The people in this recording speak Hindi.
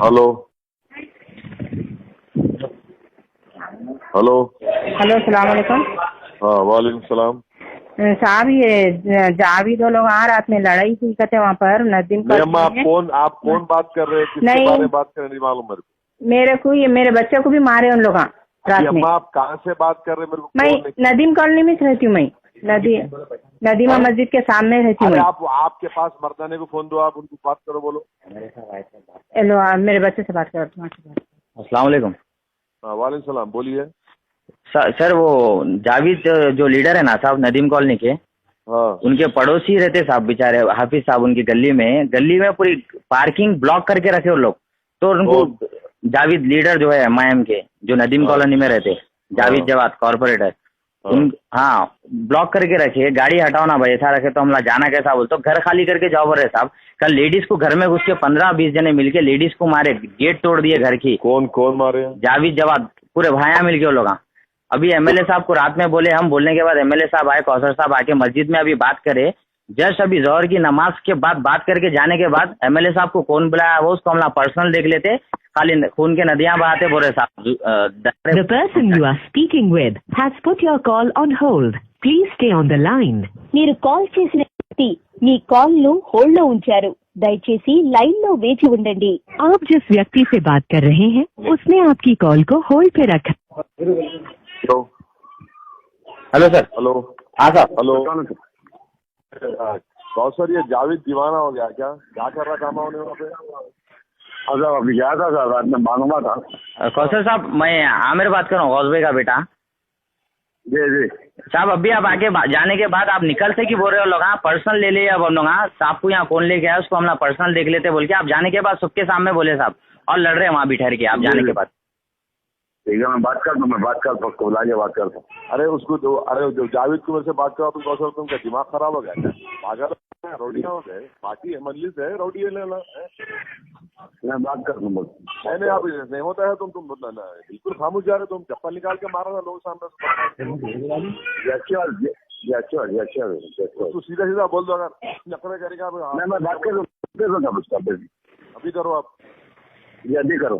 हेलो हेलो हेलो अस्सलाम वालेकुम। हाँ वालेकुम सलाम। साहब ये जावेद वो लोग रात में लड़ाई हुई कहते वहाँ पर नदीम नहीं अम्मा, में। आप कौन बात कर रहे हैं, किसके नहीं, बारे में बात कर रहे हैं, नहीं मालूम मेरे को। मेरे को ये मेरे बच्चे को भी मारे उन लोग रात में। अम्मा आप कहाँ से बात कर रहे हैं, मेरे को मैं कौन नहीं। नदीम कॉलोनी में रहती हूँ। मैं नदीमा मस्जिद के सामने रहती हूँ। अरे आप आपके पास मर्दाने को फोन दो, आप उनको बात करो, बोलो। हेलो, मेरे बच्चे से बात करो। अस्सलाम वालेकुम। हाँ वालेकुम सलाम, बोलिए। सर वो जावेद जो लीडर है ना साहब नदीम कॉलोनी के, हाँ उनके पड़ोसी रहते साहब बेचारे हाफिज साहब, उनकी गली में पूरी पार्किंग ब्लॉक करके रखे वो लोग। तो उनको जावेद लीडर जो है एमआईएम के, जो नदीम कॉलोनी में रहते, जावेद जवाद कॉर्पोरेटर, उन हाँ ब्लॉक करके रखे। गाड़ी हटाओ ना भाई, ऐसा रखे तो हम जाना कैसा बोलते, तो घर खाली करके जाओ बोल रहे साहब। कल लेडीज को घर में घुस के 15-20 जने मिलके लेडीज को मारे, गेट तोड़ दिए घर की। कौन कौन मारे? जावेद जवाद पूरे भाया मिलके वो लोग। अभी एमएलए साहब को रात में बोले, हम बोलने के बाद एमएलए साहब आए, कौसर साहब आके मस्जिद में अभी बात करे। जस्ट अभी जोहर की नमाज के बाद बात करके जाने के बाद एमएलए साहब को कौन बुलाया वो उसको हम पर्सनल देख लेते, खाली खून के नदियां बहाते बोल रहे साहब। The person you are speaking with has put your call on hold. Please stay on the line. మీరు కాల్ చేసిన వ్యక్తి మీ కాల్ ను హోల్డ్ లో ఉంచారు, దయచేసి లైన్ లో వేచి ఉండండి। आप जिस व्यक्ति से बात कर रहे हैं उसने आपकी कॉल को होल्ड पे रखा। Hello sir. हेलो हाँ साहब। हेलो कौसर, ये जावेद दीवाना हो गया क्या कर रहा था उन्होंने वहाँ पे? अच्छा अभी गया था सर, रात में मालूम था। कौसर साहब मैं आमिर बात कर रहा हूँ, गौस भाई का बेटा। जी जी साहब अभी आप आगे जाने के बाद आप निकल से कि बोल रहे हो लोग, हाँ पर्सनल ले लिए अब हम लोग। हाँ साहब को यहाँ कौन लेके आया उसको हम पर्सनल देख लेते बोल के आप जाने के बाद सबके सामने बोले साहब, और लड़ रहे हैं वहाँ भी ठहर के आप जाने के बाद। ठीक है, मैं बात करता हूँ उसको बुला के बात करता हूँ। अरे उसको जो जावेद को मेरे से बात करा, तुम कौशल तुम क्या दिमाग खराब हो गया क्या? पागल है, रोटियां हो गए, पार्टी है, मजलिस है, रोटी लेना है। मैं बात करता हूँ। नहीं आप नहीं होता है, तुम बिल्कुल खामोश जा रहे, तुम चप्पल निकाल के मारा था लोग सामने। तू सीधा सीधा बोल दो, अगर नखरे करेगा। मैं बात कर, अभी करो आप, जल्दी करो।